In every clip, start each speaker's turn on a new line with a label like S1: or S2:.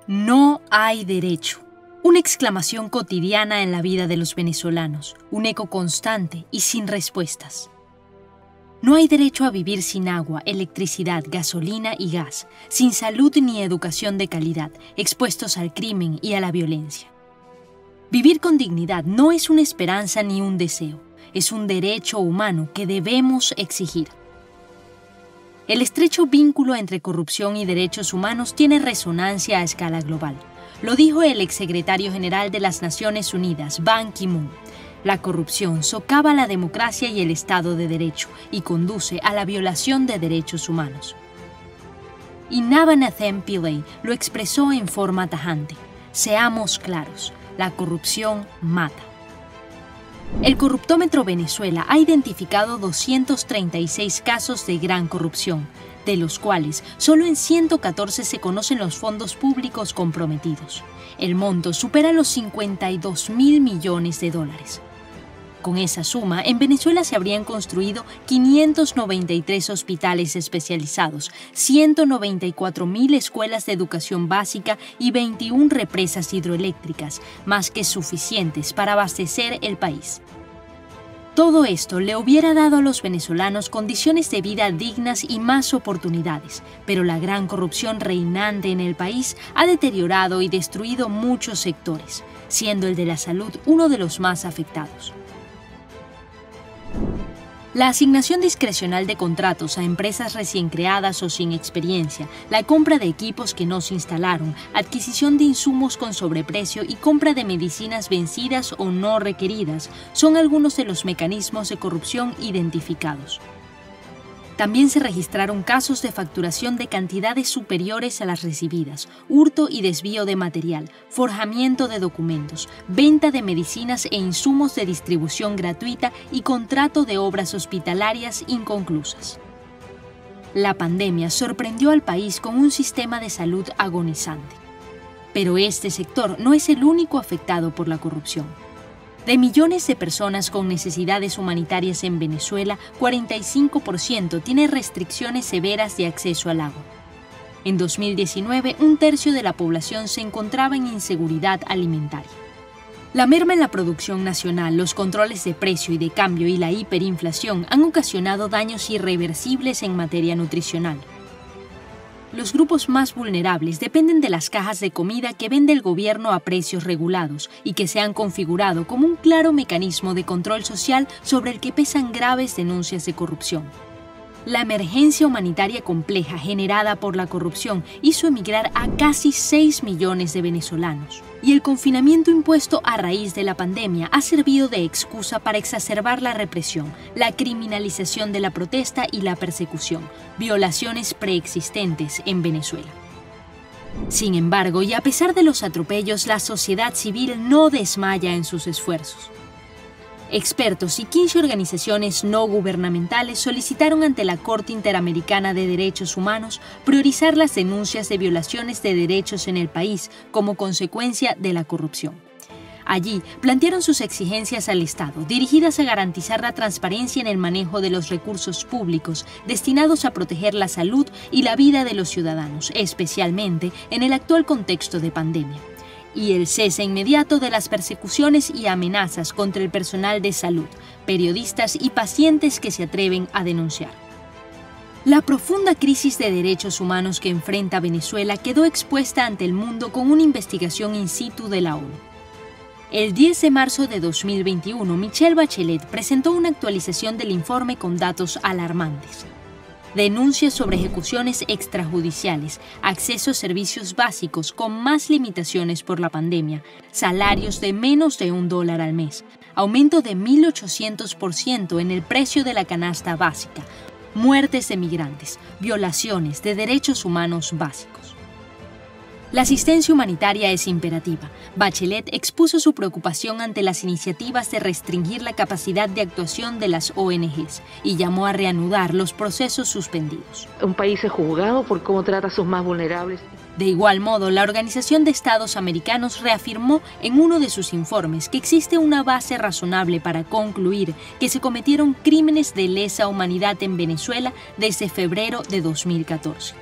S1: No hay derecho. Una exclamación cotidiana en la vida de los venezolanos, un eco constante y sin respuestas. No hay derecho a vivir sin agua, electricidad, gasolina y gas, sin salud ni educación de calidad, expuestos al crimen y a la violencia. Vivir con dignidad no es una esperanza ni un deseo, es un derecho humano que debemos exigir. El estrecho vínculo entre corrupción y derechos humanos tiene resonancia a escala global. Lo dijo el exsecretario general de las Naciones Unidas, Ban Ki-moon. La corrupción socava la democracia y el Estado de Derecho y conduce a la violación de derechos humanos. Y Navanathan Pillay lo expresó en forma tajante. Seamos claros, la corrupción mata. El Corruptómetro Venezuela ha identificado 236 casos de gran corrupción, de los cuales solo en 114 se conocen los fondos públicos comprometidos. El monto supera los $52.000 millones. Con esa suma, en Venezuela se habrían construido 593 hospitales especializados, 194.000 escuelas de educación básica y 21 represas hidroeléctricas, más que suficientes para abastecer el país. Todo esto le hubiera dado a los venezolanos condiciones de vida dignas y más oportunidades, pero la gran corrupción reinante en el país ha deteriorado y destruido muchos sectores, siendo el de la salud uno de los más afectados. La asignación discrecional de contratos a empresas recién creadas o sin experiencia, la compra de equipos que no se instalaron, adquisición de insumos con sobreprecio y compra de medicinas vencidas o no requeridas son algunos de los mecanismos de corrupción identificados. También se registraron casos de facturación de cantidades superiores a las recibidas, hurto y desvío de material, forjamiento de documentos, venta de medicinas e insumos de distribución gratuita y contrato de obras hospitalarias inconclusas. La pandemia sorprendió al país con un sistema de salud agonizante. Pero este sector no es el único afectado por la corrupción. De millones de personas con necesidades humanitarias en Venezuela, 45% tiene restricciones severas de acceso al agua. En 2019, un tercio de la población se encontraba en inseguridad alimentaria. La merma en la producción nacional, los controles de precio y de cambio y la hiperinflación han ocasionado daños irreversibles en materia nutricional. Los grupos más vulnerables dependen de las cajas de comida que vende el gobierno a precios regulados y que se han configurado como un claro mecanismo de control social sobre el que pesan graves denuncias de corrupción. La emergencia humanitaria compleja generada por la corrupción hizo emigrar a casi 6 millones de venezolanos. Y el confinamiento impuesto a raíz de la pandemia ha servido de excusa para exacerbar la represión, la criminalización de la protesta y la persecución, violaciones preexistentes en Venezuela. Sin embargo, y a pesar de los atropellos, la sociedad civil no desmaya en sus esfuerzos. Expertos y 15 organizaciones no gubernamentales solicitaron ante la Corte Interamericana de Derechos Humanos priorizar las denuncias de violaciones de derechos en el país como consecuencia de la corrupción. Allí plantearon sus exigencias al Estado, dirigidas a garantizar la transparencia en el manejo de los recursos públicos destinados a proteger la salud y la vida de los ciudadanos, especialmente en el actual contexto de pandemia, y el cese inmediato de las persecuciones y amenazas contra el personal de salud, periodistas y pacientes que se atreven a denunciar. La profunda crisis de derechos humanos que enfrenta Venezuela quedó expuesta ante el mundo con una investigación in situ de la ONU. El 10 de marzo de 2021, Michelle Bachelet presentó una actualización del informe con datos alarmantes. Denuncias sobre ejecuciones extrajudiciales, acceso a servicios básicos con más limitaciones por la pandemia, salarios de menos de $1 al mes, aumento de 1.800% en el precio de la canasta básica, muertes de migrantes, violaciones de derechos humanos básicos. La asistencia humanitaria es imperativa. Bachelet expuso su preocupación ante las iniciativas de restringir la capacidad de actuación de las ONGs y llamó a reanudar los procesos suspendidos.
S2: Un país es juzgado por cómo trata a sus más vulnerables.
S1: De igual modo, la Organización de Estados Americanos reafirmó en uno de sus informes que existe una base razonable para concluir que se cometieron crímenes de lesa humanidad en Venezuela desde febrero de 2014.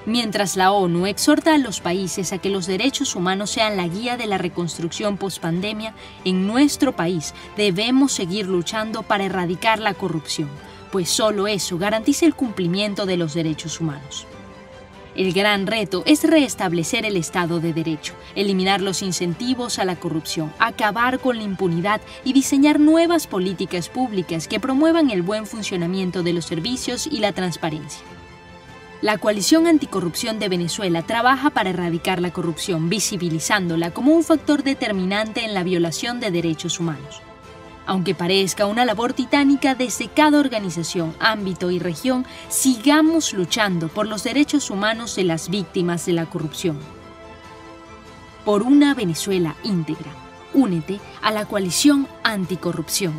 S1: Mientras la ONU exhorta a los países a que los derechos humanos sean la guía de la reconstrucción post-pandemia, en nuestro país debemos seguir luchando para erradicar la corrupción, pues solo eso garantiza el cumplimiento de los derechos humanos. El gran reto es restablecer el Estado de Derecho, eliminar los incentivos a la corrupción, acabar con la impunidad y diseñar nuevas políticas públicas que promuevan el buen funcionamiento de los servicios y la transparencia. La Coalición Anticorrupción de Venezuela trabaja para erradicar la corrupción, visibilizándola como un factor determinante en la violación de derechos humanos. Aunque parezca una labor titánica desde cada organización, ámbito y región, sigamos luchando por los derechos humanos de las víctimas de la corrupción. Por una Venezuela íntegra. Únete a la Coalición Anticorrupción.